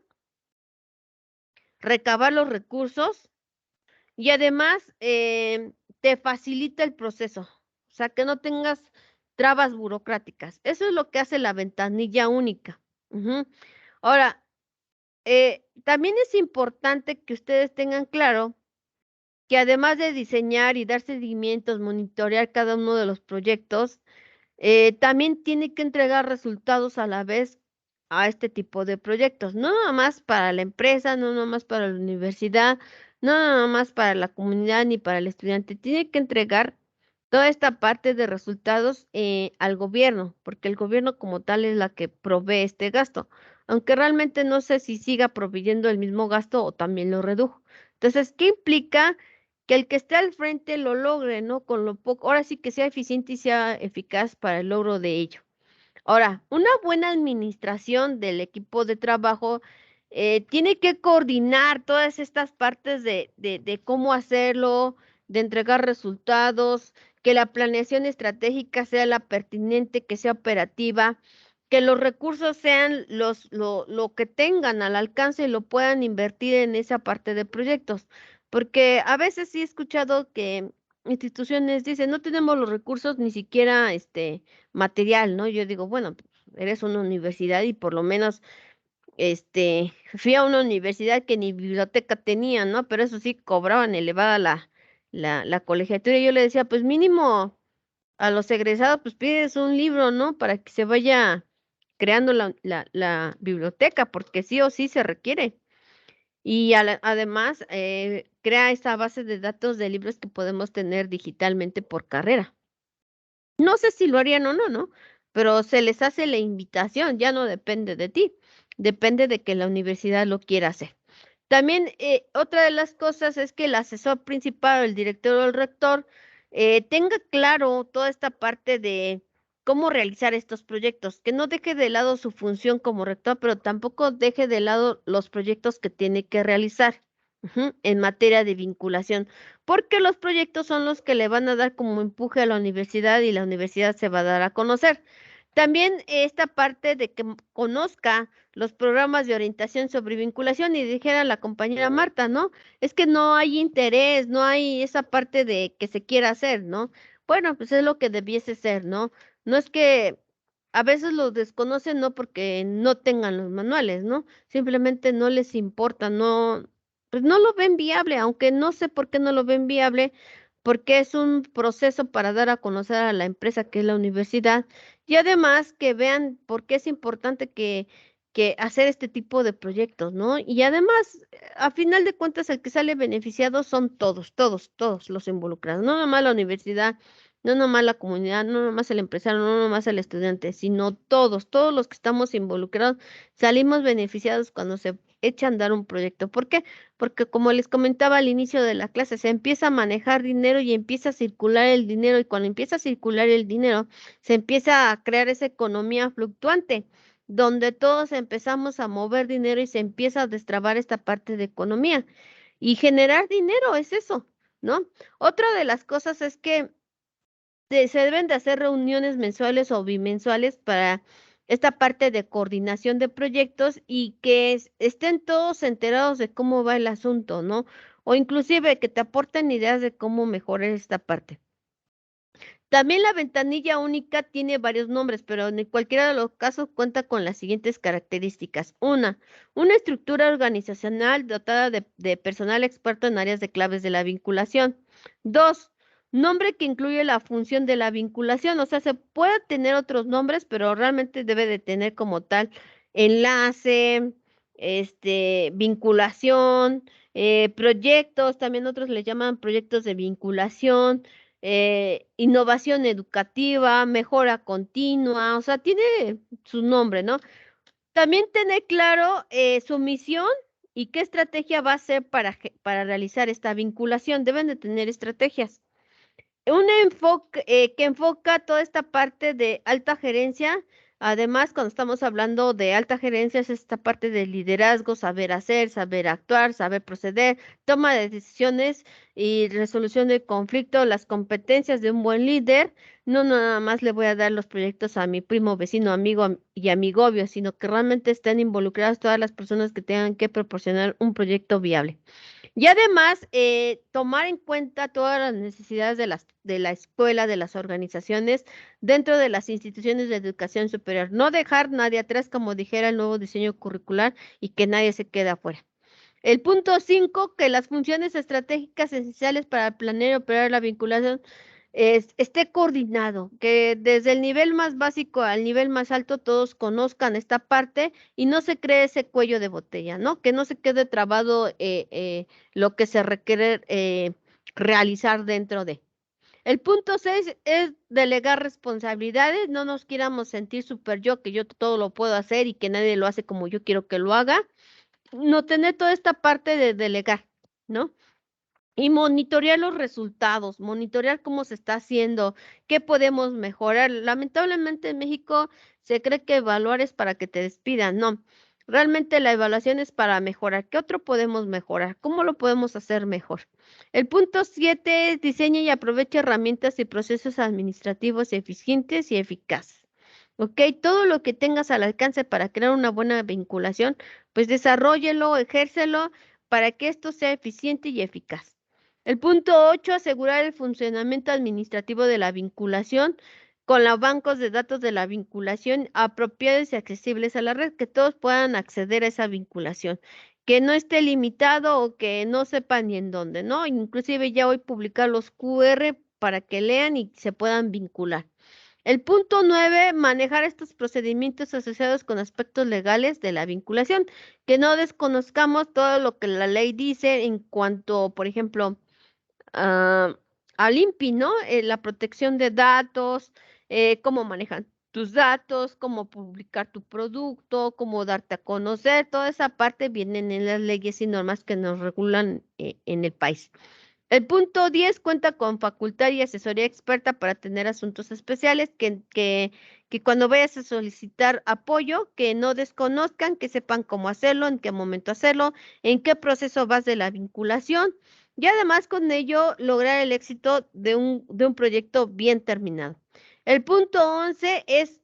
recabar los recursos y además te facilita el proceso, o sea, que no tengas trabas burocráticas. Eso es lo que hace la ventanilla única. Ujú. Ahora, también es importante que ustedes tengan claro que además de diseñar y dar seguimientos, monitorear cada uno de los proyectos, también tiene que entregar resultados a la vez a este tipo de proyectos, no nada más para la empresa, no nada más para la universidad, no nada más para la comunidad ni para el estudiante, tiene que entregar toda esta parte de resultados al gobierno, porque el gobierno como tal es la que provee este gasto, aunque realmente no sé si siga proveyendo el mismo gasto o también lo redujo. Entonces, ¿qué implica? Que el que esté al frente lo logre, ¿no? Con lo poco, ahora sí que sea eficiente y sea eficaz para el logro de ello. Ahora, una buena administración del equipo de trabajo tiene que coordinar todas estas partes de cómo hacerlo, de entregar resultados, que la planeación estratégica sea la pertinente, que sea operativa, que los recursos sean lo que tengan al alcance y lo puedan invertir en esa parte de proyectos. Porque a veces sí he escuchado que instituciones dicen, no tenemos los recursos ni siquiera material, ¿no? Yo digo, bueno, pues, eres una universidad y por lo menos, fui a una universidad que ni biblioteca tenía, ¿no? Pero eso sí, cobraban elevada la colegiatura y yo le decía, pues mínimo a los egresados, pues pides un libro, ¿no? Para que se vaya creando la biblioteca, porque sí o sí se requiere. Y además, crea esa base de datos de libros que podemos tener digitalmente por carrera. No sé si lo harían o no, ¿no? Pero se les hace la invitación, ya no depende de ti, depende de que la universidad lo quiera hacer. También otra de las cosas es que el asesor principal, el director o el rector, tenga claro toda esta parte de cómo realizar estos proyectos, que no deje de lado su función como rector, pero tampoco deje de lado los proyectos que tiene que realizar, en materia de vinculación, porque los proyectos son los que le van a dar como empuje a la universidad y la universidad se va a dar a conocer. También esta parte de que conozca los programas de orientación sobre vinculación y dijera la compañera Marta, ¿no? Es que no hay interés, no hay esa parte de que se quiera hacer, ¿no? Bueno, pues es lo que debiese ser, ¿no? No es que a veces los desconocen, no porque no tengan los manuales, ¿no? Simplemente no les importa, no, pues no lo ven viable, aunque no sé por qué no lo ven viable, porque es un proceso para dar a conocer a la empresa que es la universidad y además que vean por qué es importante que hacer este tipo de proyectos, ¿no? Y además, a final de cuentas, el que sale beneficiado son todos, todos, todos los involucrados, no nomás la universidad, no nomás la comunidad, no nomás el empresario, no nomás el estudiante, sino todos, todos los que estamos involucrados salimos beneficiados cuando se echa a andar un proyecto. ¿Por qué? Porque como les comentaba al inicio de la clase, se empieza a manejar dinero y empieza a circular el dinero y cuando empieza a circular el dinero, se empieza a crear esa economía fluctuante, donde todos empezamos a mover dinero y se empieza a destrabar esta parte de economía. Y generar dinero es eso, ¿no? Otra de las cosas es que se deben de hacer reuniones mensuales o bimensuales para esta parte de coordinación de proyectos y que estén todos enterados de cómo va el asunto, ¿no? O inclusive que te aporten ideas de cómo mejorar esta parte. También la ventanilla única tiene varios nombres, pero en cualquiera de los casos cuenta con las siguientes características. Una estructura organizacional dotada de personal experto en áreas de claves de la vinculación. Dos, nombre que incluye la función de la vinculación. O sea, se puede tener otros nombres, pero realmente debe de tener como tal enlace, vinculación, proyectos, también otros le llaman proyectos de vinculación innovación educativa, mejora continua, o sea, tiene su nombre, ¿no? También tener claro su misión y qué estrategia va a ser para realizar esta vinculación. Deben de tener estrategias. Un enfoque que enfoca toda esta parte de alta gerencia. Además, cuando estamos hablando de alta gerencia, es esta parte de liderazgo, saber hacer, saber actuar, saber proceder, toma de decisiones y resolución de conflictos, las competencias de un buen líder. No nada más le voy a dar los proyectos a mi primo, vecino, amigo y amigobio, sino que realmente estén involucradas todas las personas que tengan que proporcionar un proyecto viable. Y además, tomar en cuenta todas las necesidades de la escuela, de las organizaciones, dentro de las instituciones de educación superior. No dejar nadie atrás, como dijera el nuevo diseño curricular, y que nadie se quede afuera. El punto 5, que las funciones estratégicas esenciales para planear y operar la vinculación esté coordinado, que desde el nivel más básico al nivel más alto todos conozcan esta parte y no se cree ese cuello de botella, ¿no? Que no se quede trabado lo que se requiere realizar dentro de. El punto 6 es delegar responsabilidades, no nos quieramos sentir super yo, que yo todo lo puedo hacer y que nadie lo hace como yo quiero que lo haga. No tener toda esta parte de delegar, ¿no? Y monitorear los resultados, monitorear cómo se está haciendo, qué podemos mejorar. Lamentablemente en México se cree que evaluar es para que te despidan. No, realmente la evaluación es para mejorar. ¿Qué otro podemos mejorar? ¿Cómo lo podemos hacer mejor? El punto 7 es diseña y aprovecha herramientas y procesos administrativos eficientes y eficaces. ¿Ok? Todo lo que tengas al alcance para crear una buena vinculación, pues desarróllelo, ejércelo para que esto sea eficiente y eficaz. El punto 8, asegurar el funcionamiento administrativo de la vinculación con los bancos de datos de la vinculación apropiados y accesibles a la red, que todos puedan acceder a esa vinculación, que no esté limitado o que no sepan ni en dónde, ¿no? Inclusive ya hoy publicar los QR para que lean y se puedan vincular. El punto 9, manejar estos procedimientos asociados con aspectos legales de la vinculación, que no desconozcamos todo lo que la ley dice en cuanto, por ejemplo, ah, al INPI, ¿no? La protección de datos, cómo manejan tus datos, cómo publicar tu producto, cómo darte a conocer, toda esa parte vienen en las leyes y normas que nos regulan en el país. El punto 10 cuenta con facultad y asesoría experta para tener asuntos especiales, que cuando vayas a solicitar apoyo, que no desconozcan, que sepan cómo hacerlo, en qué momento hacerlo, en qué proceso vas de la vinculación y además con ello lograr el éxito de un proyecto bien terminado. El punto 11 es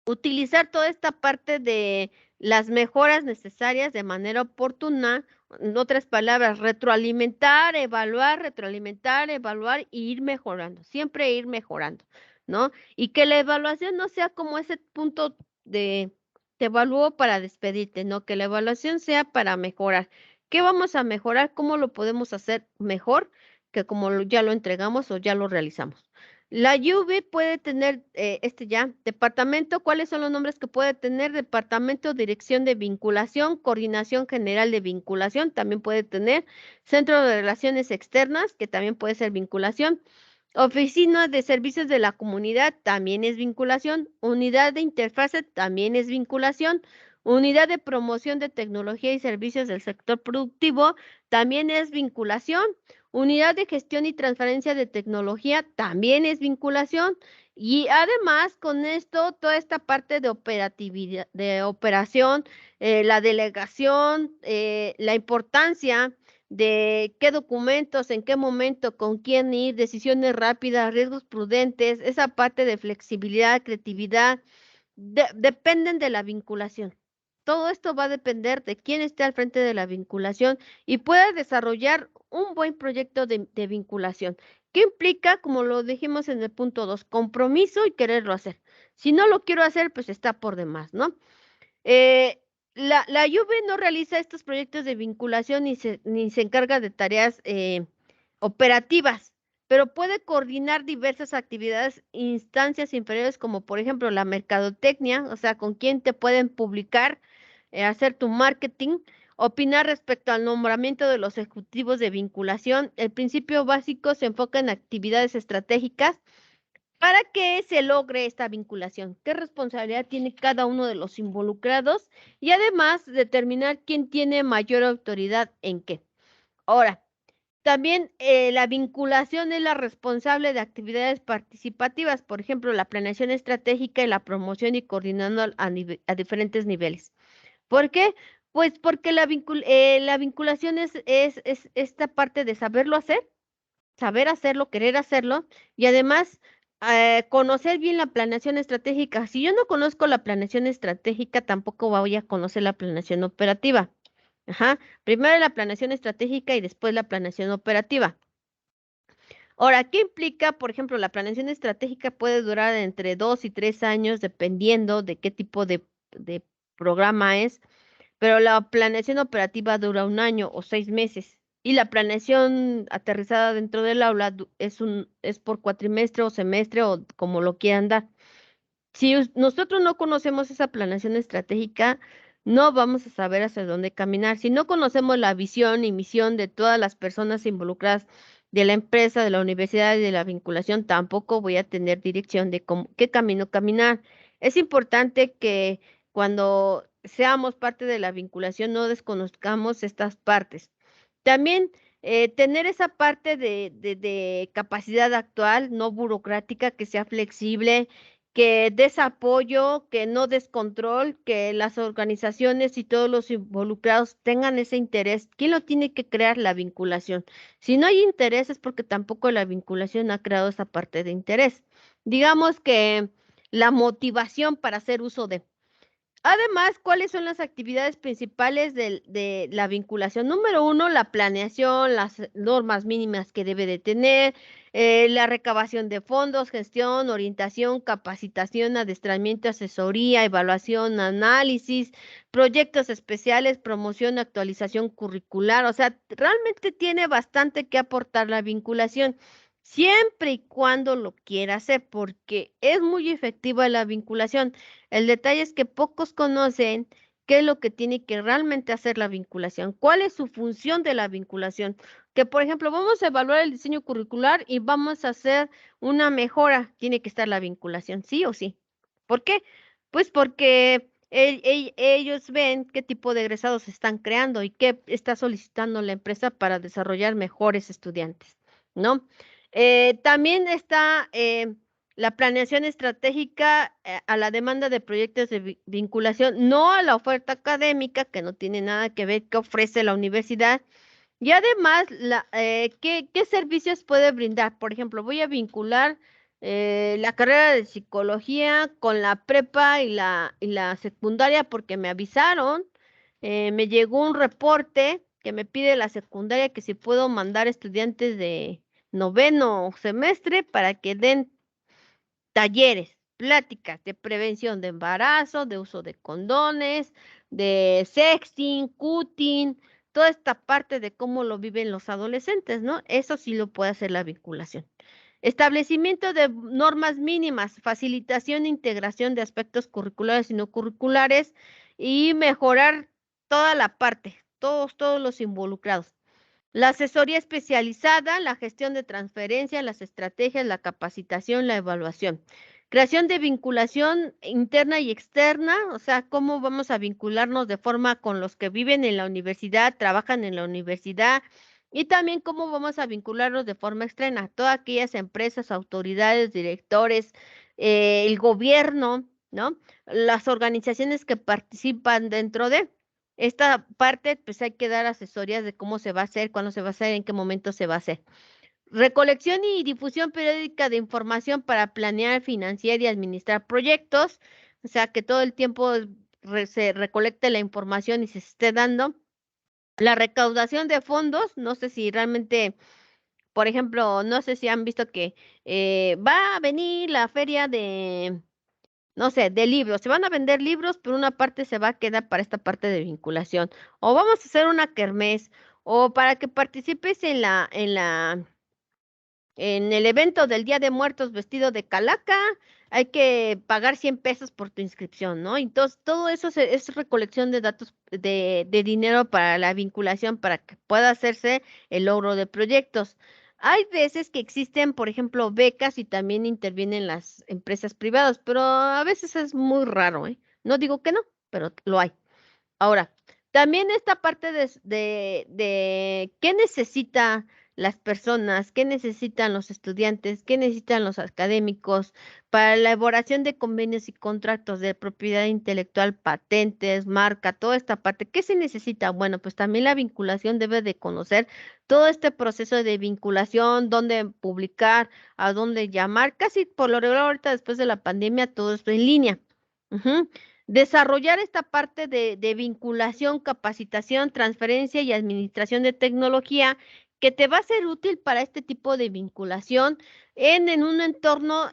utilizar toda esta parte de las mejoras necesarias de manera oportuna, en otras palabras, retroalimentar, evaluar y ir mejorando, siempre ir mejorando, ¿no? Y que la evaluación no sea como ese punto de te evalúo para despedirte, ¿no? Que la evaluación sea para mejorar. ¿Qué vamos a mejorar? ¿Cómo lo podemos hacer mejor que como ya lo entregamos o ya lo realizamos? La UV puede tener, departamento, ¿cuáles son los nombres que puede tener? Departamento, dirección de vinculación, coordinación general de vinculación, también puede tener, centro de relaciones externas, que también puede ser vinculación, oficina de servicios de la comunidad, también es vinculación, unidad de interfase, también es vinculación, unidad de promoción de tecnología y servicios del sector productivo, también es vinculación. Unidad de gestión y transferencia de tecnología también es vinculación y además con esto toda esta parte de operatividad, de operación, la delegación, la importancia de qué documentos, en qué momento, con quién ir, decisiones rápidas, riesgos prudentes, esa parte de flexibilidad, creatividad, dependen de la vinculación. Todo esto va a depender de quién esté al frente de la vinculación y pueda desarrollar un buen proyecto de vinculación. ¿Qué implica? Como lo dijimos en el punto 2, compromiso y quererlo hacer. Si no lo quiero hacer, pues está por demás, ¿no? La Juve no realiza estos proyectos de vinculación ni se encarga de tareas operativas, pero puede coordinar diversas actividades, instancias inferiores como por ejemplo la mercadotecnia, o sea, con quién te pueden publicar, hacer tu marketing, Opinar respecto al nombramiento de los ejecutivos de vinculación. El principio básico se enfoca en actividades estratégicas para que se logre esta vinculación. ¿Qué responsabilidad tiene cada uno de los involucrados? Y además determinar quién tiene mayor autoridad en qué. Ahora, también la vinculación es la responsable de actividades participativas, por ejemplo, la planeación estratégica y la promoción y coordinando a diferentes niveles. ¿Por qué? Pues porque la vinculación es esta parte de saberlo hacer, saber hacerlo, querer hacerlo y además conocer bien la planeación estratégica. Si yo no conozco la planeación estratégica, tampoco voy a conocer la planeación operativa. Ajá. Primero la planeación estratégica y después la planeación operativa. Ahora, ¿qué implica? Por ejemplo, la planeación estratégica puede durar entre 2 y 3 años, dependiendo de qué tipo de programa es, pero la planeación operativa dura 1 año o 6 meses. Y la planeación aterrizada dentro del aula es por cuatrimestre o semestre o como lo quieran dar. Si nosotros no conocemos esa planeación estratégica, no vamos a saber hacia dónde caminar. Si no conocemos la visión y misión de todas las personas involucradas de la empresa, de la universidad y de la vinculación, tampoco voy a tener dirección de qué camino caminar. Es importante que cuando seamos parte de la vinculación no desconozcamos estas partes. También tener esa parte de capacidad actual, no burocrática, que sea flexible, que des apoyo, que no des control, que las organizaciones y todos los involucrados tengan ese interés. ¿Quién lo tiene que crear? La vinculación. Si no hay interés es porque tampoco la vinculación ha creado esa parte de interés. Digamos que la motivación para hacer uso de. Además, ¿cuáles son las actividades principales de la vinculación? Número 1, la planeación, las normas mínimas que debe de tener, la recabación de fondos, gestión, orientación, capacitación, adiestramiento, asesoría, evaluación, análisis, proyectos especiales, promoción, actualización curricular. O sea, realmente tiene bastante que aportar la vinculación. Siempre y cuando lo quiera hacer, porque es muy efectiva la vinculación. El detalle es que pocos conocen qué es lo que tiene que realmente hacer la vinculación, cuál es su función de la vinculación. Que, por ejemplo, vamos a evaluar el diseño curricular y vamos a hacer una mejora. Tiene que estar la vinculación, sí o sí. ¿Por qué? Pues porque ellos ven qué tipo de egresados están creando y qué está solicitando la empresa para desarrollar mejores estudiantes, ¿no? También está la planeación estratégica a la demanda de proyectos de vinculación, no a la oferta académica, que no tiene nada que ver qué ofrece la universidad. Y además, ¿qué servicios puede brindar? Por ejemplo, voy a vincular la carrera de psicología con la prepa y la secundaria porque me avisaron, me llegó un reporte que me pide la secundaria que si puedo mandar estudiantes de noveno semestre para que den talleres, pláticas de prevención de embarazo, de uso de condones, de sexting, cutting, toda esta parte de cómo lo viven los adolescentes, ¿no? Eso sí lo puede hacer la vinculación. Establecimiento de normas mínimas, facilitación e integración de aspectos curriculares y no curriculares y mejorar toda la parte, todos los involucrados. La asesoría especializada, la gestión de transferencias, las estrategias, la capacitación, la evaluación. Creación de vinculación interna y externa, o sea, cómo vamos a vincularnos de forma con los que viven en la universidad, trabajan en la universidad, y también cómo vamos a vincularnos de forma externa, todas aquellas empresas, autoridades, directores, el gobierno, ¿no? Las organizaciones que participan dentro de. Esta parte, pues hay que dar asesorías de cómo se va a hacer, cuándo se va a hacer, en qué momento se va a hacer. Recolección y difusión periódica de información para planear, financiar y administrar proyectos, o sea, que todo el tiempo se recolecte la información y se esté dando. La recaudación de fondos, no sé si realmente, por ejemplo, no sé si han visto que va a venir la feria de no sé, de libros. Se van a vender libros, pero una parte se va a quedar para esta parte de vinculación. O vamos a hacer una kermés, o para que participes en el evento del Día de Muertos vestido de calaca, hay que pagar 100 pesos por tu inscripción, ¿no? Entonces, todo eso es recolección de datos de dinero para la vinculación, para que pueda hacerse el logro de proyectos. Hay veces que existen, por ejemplo, becas y también intervienen las empresas privadas, pero a veces es muy raro, ¿eh? No digo que no, pero lo hay. Ahora, también esta parte de qué necesita las personas, qué necesitan los estudiantes, qué necesitan los académicos para la elaboración de convenios y contratos de propiedad intelectual, patentes, marca, toda esta parte. ¿Qué se necesita? Bueno, pues también la vinculación debe de conocer todo este proceso de vinculación, dónde publicar, a dónde llamar. Casi por lo regular ahorita después de la pandemia todo esto en línea. Ujú. Desarrollar esta parte de vinculación, capacitación, transferencia y administración de tecnología que te va a ser útil para este tipo de vinculación en un entorno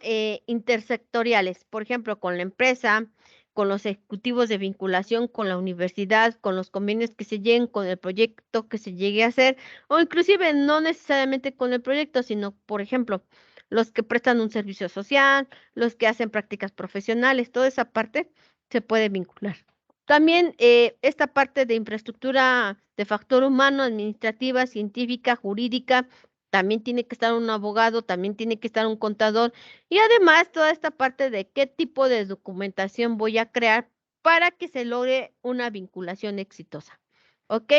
intersectoriales, por ejemplo, con la empresa, con los ejecutivos de vinculación, con la universidad, con los convenios que se lleguen, con el proyecto que se llegue a hacer, o inclusive no necesariamente con el proyecto, sino, por ejemplo, los que prestan un servicio social, los que hacen prácticas profesionales, toda esa parte se puede vincular. También esta parte de infraestructura de factor humano, administrativa, científica, jurídica, también tiene que estar un abogado, también tiene que estar un contador y además toda esta parte de qué tipo de documentación voy a crear para que se logre una vinculación exitosa. ¿Ok?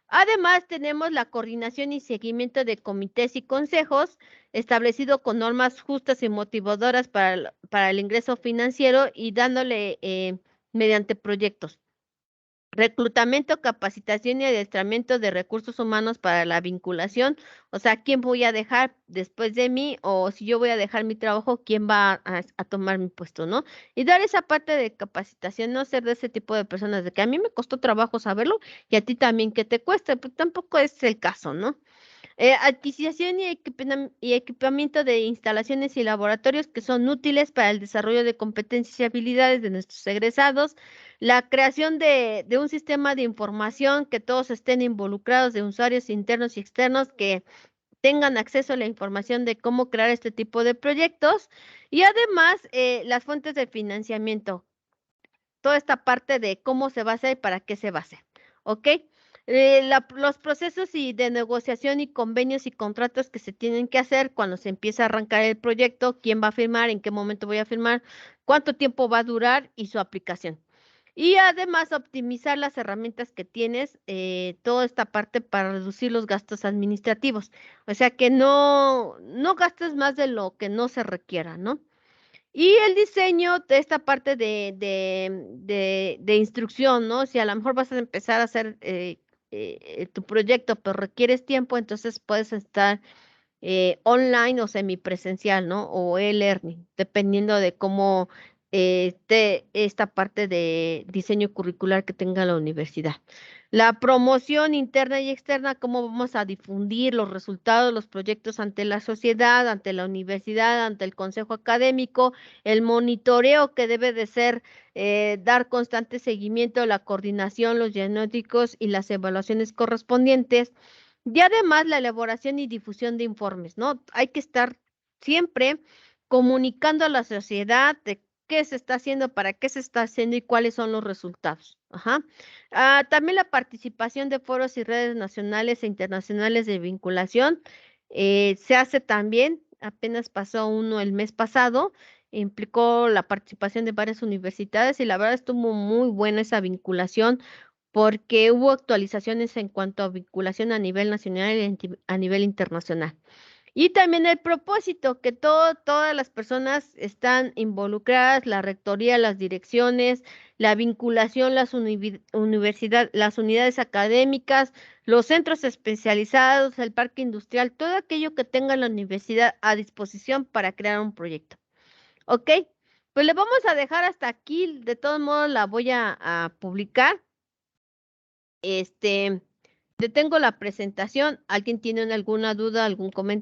Además, tenemos la coordinación y seguimiento de comités y consejos establecido con normas justas y motivadoras para el ingreso financiero y dándole mediante proyectos. Reclutamiento, capacitación y adiestramiento de recursos humanos para la vinculación, o sea, ¿quién voy a dejar después de mí? O si yo voy a dejar mi trabajo, ¿quién va a tomar mi puesto, no? Y dar esa parte de capacitación, no ser de ese tipo de personas, de que a mí me costó trabajo saberlo y a ti también que te cueste, pues tampoco es el caso, ¿no? Adquisición y equipamiento de instalaciones y laboratorios que son útiles para el desarrollo de competencias y habilidades de nuestros egresados. La creación de un sistema de información que todos estén involucrados, de usuarios internos y externos que tengan acceso a la información de cómo crear este tipo de proyectos. Y además, las fuentes de financiamiento, toda esta parte de cómo se va a hacer y para qué se va a hacer. ¿Ok? Los procesos y de negociación y convenios y contratos que se tienen que hacer cuando se empieza a arrancar el proyecto, quién va a firmar, en qué momento voy a firmar, cuánto tiempo va a durar y su aplicación. Y además optimizar las herramientas que tienes, toda esta parte para reducir los gastos administrativos. O sea que no gastes más de lo que no se requiera, ¿no? Y el diseño de esta parte de instrucción, ¿no? Si a lo mejor vas a empezar a hacer tu proyecto, pero requieres tiempo, entonces puedes estar online o semipresencial, ¿no? O e-learning, dependiendo de cómo esté esta parte de diseño curricular que tenga la universidad. La promoción interna y externa, cómo vamos a difundir los resultados, los proyectos ante la sociedad, ante la universidad, ante el consejo académico, el monitoreo que debe de ser, dar constante seguimiento, la coordinación, los diagnósticos y las evaluaciones correspondientes. Y además la elaboración y difusión de informes, ¿no? Hay que estar siempre comunicando a la sociedad de qué se está haciendo, para qué se está haciendo y cuáles son los resultados. Ajá. También la participación de foros y redes nacionales e internacionales de vinculación se hace también, apenas pasó uno el mes pasado, implicó la participación de varias universidades y la verdad estuvo muy buena esa vinculación porque hubo actualizaciones en cuanto a vinculación a nivel nacional y a nivel internacional. Y también el propósito, que todas las personas están involucradas, la rectoría, las direcciones, la vinculación, las unidades académicas, los centros especializados, el parque industrial, todo aquello que tenga la universidad a disposición para crear un proyecto. ¿Ok? Pues le vamos a dejar hasta aquí, de todos modos la voy a publicar. Detengo la presentación. ¿Alguien tiene alguna duda, algún comentario?